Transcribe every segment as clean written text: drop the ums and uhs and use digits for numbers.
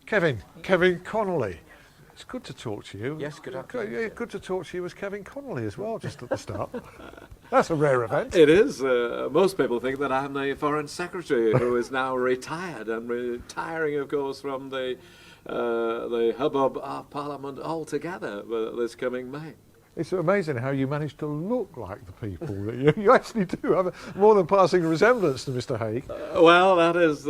Kevin Connelly. It's good to talk to you. Yes, good afternoon. Yeah, good to talk to you as Kevin Connelly as well, just at the start. That's a rare event. It is. Most people think that I'm the Foreign Secretary who is now retired and retiring, of course, from the hubbub of Parliament altogether this coming May. It's amazing how you manage to look like the people that you actually do have more than passing resemblance to Mr. Haig. Well, that is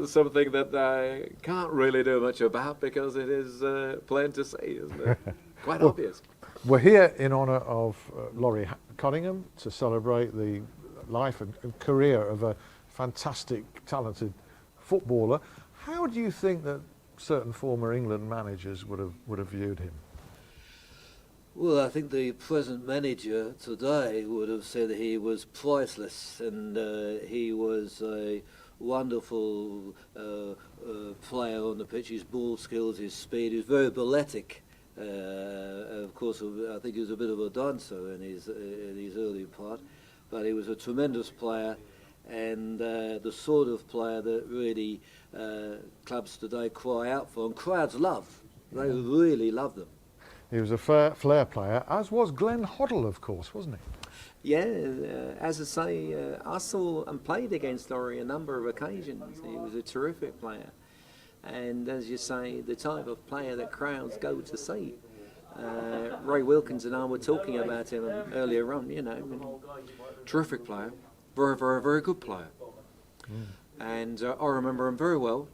something that I can't really do much about because it is plain to see, isn't it? Quite obvious. We're here in honour of Laurie Cunningham to celebrate the life and career of a fantastic, talented footballer. How do you think that certain former England managers would have viewed him? Well, I think the present manager today would have said he was priceless, and he was a wonderful player on the pitch. His ball skills, his speed, he was very balletic. Of course, I think he was a bit of a dancer in his early part, but he was a tremendous player, and the sort of player that really clubs today cry out for, and crowds love. They really love them. He was a flair player, as was Glenn Hoddle, of course, wasn't he? Yeah, as I say, I saw and played against Laurie a number of occasions. He was a terrific player. And as you say, the type of player that crowds go to see. Ray Wilkins and I were talking about him earlier on, you know. Terrific player, very, very, very good player. And I remember him very well.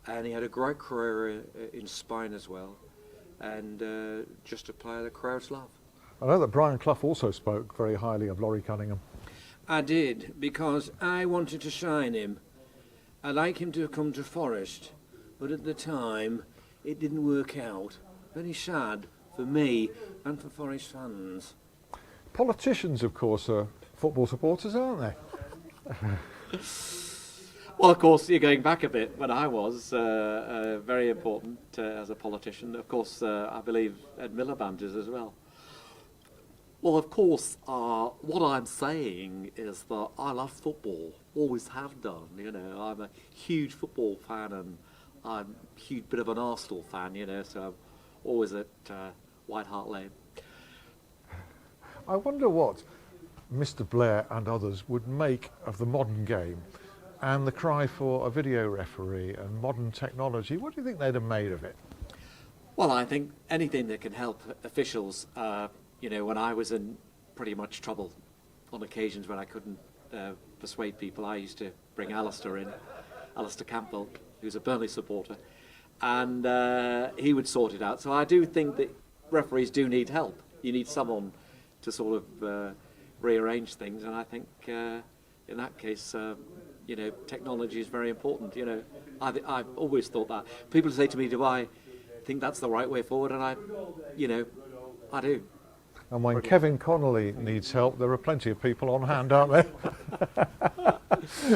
And he had a great career in Spain as well. And just a player that crowds love. I know that Brian Clough also spoke very highly of Laurie Cunningham. I did, because I wanted to shine him. I'd like him to come to Forest, but at the time it didn't work out. Very sad for me and for Forest fans. Politicians, of course, are football supporters, aren't they? Well, of course, you're going back a bit. When I was very important as a politician, of course, I believe Ed Miliband is as well. Well, of course, what I'm saying is that I love football, always have done. You know, I'm a huge football fan, and I'm a huge bit of an Arsenal fan. You know, so I'm always at White Hart Lane. I wonder what Mr. Blair and others would make of the modern game. And the cry for a video referee and modern technology, what do you think they'd have made of it? Well, I think anything that can help officials. You know, when I was in pretty much trouble on occasions when I couldn't persuade people, I used to bring Alistair in, Alistair Campbell, who's a Burnley supporter, and he would sort it out. So I do think that referees do need help. You need someone to sort of rearrange things, and I think in that case, you know, technology is very important. You know, I've always thought that. People say to me, do I think that's the right way forward? And I do. And when Kevin Connelly needs help, there are plenty of people on hand, aren't there?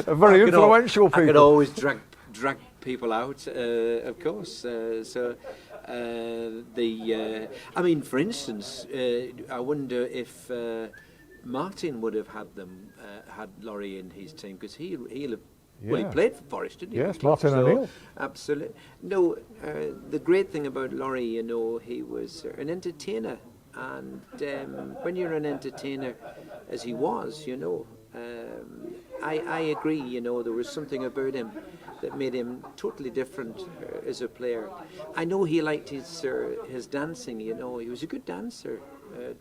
Very influential people. I could always drag people out, of course. I mean, for instance, I wonder if Martin would have had Laurie in his team, because he played for Forest, didn't he? Yes, Martin O'Neill. Absolutely. No, the great thing about Laurie, you know, he was an entertainer, and when you're an entertainer, as he was, you know, I agree. You know, there was something about him that made him totally different as a player. I know he liked his dancing. You know, he was a good dancer,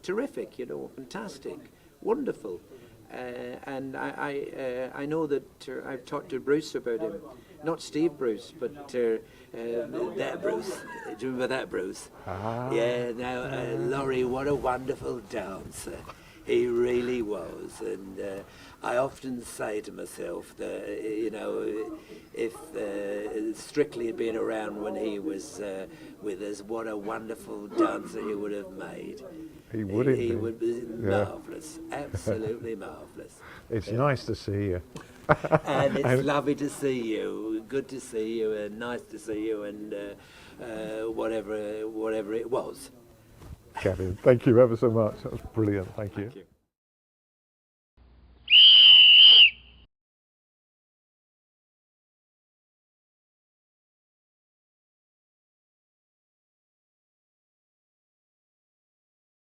terrific. You know, fantastic. Wonderful, and I know that I've talked to Bruce about him, not Steve Bruce, but that Bruce. Do you remember that Bruce? Ah. Yeah. Now, Laurie, what a wonderful dancer. He really was, and I often say to myself that, you know, if Strictly had been around when he was with us, what a wonderful dancer he would have made. He would be marvellous, absolutely marvellous. It's nice to see you. And it's lovely to see you, good to see you, and nice to see you, and whatever it was. Kevin, thank you ever so much. That was brilliant. Thank you. Thank you.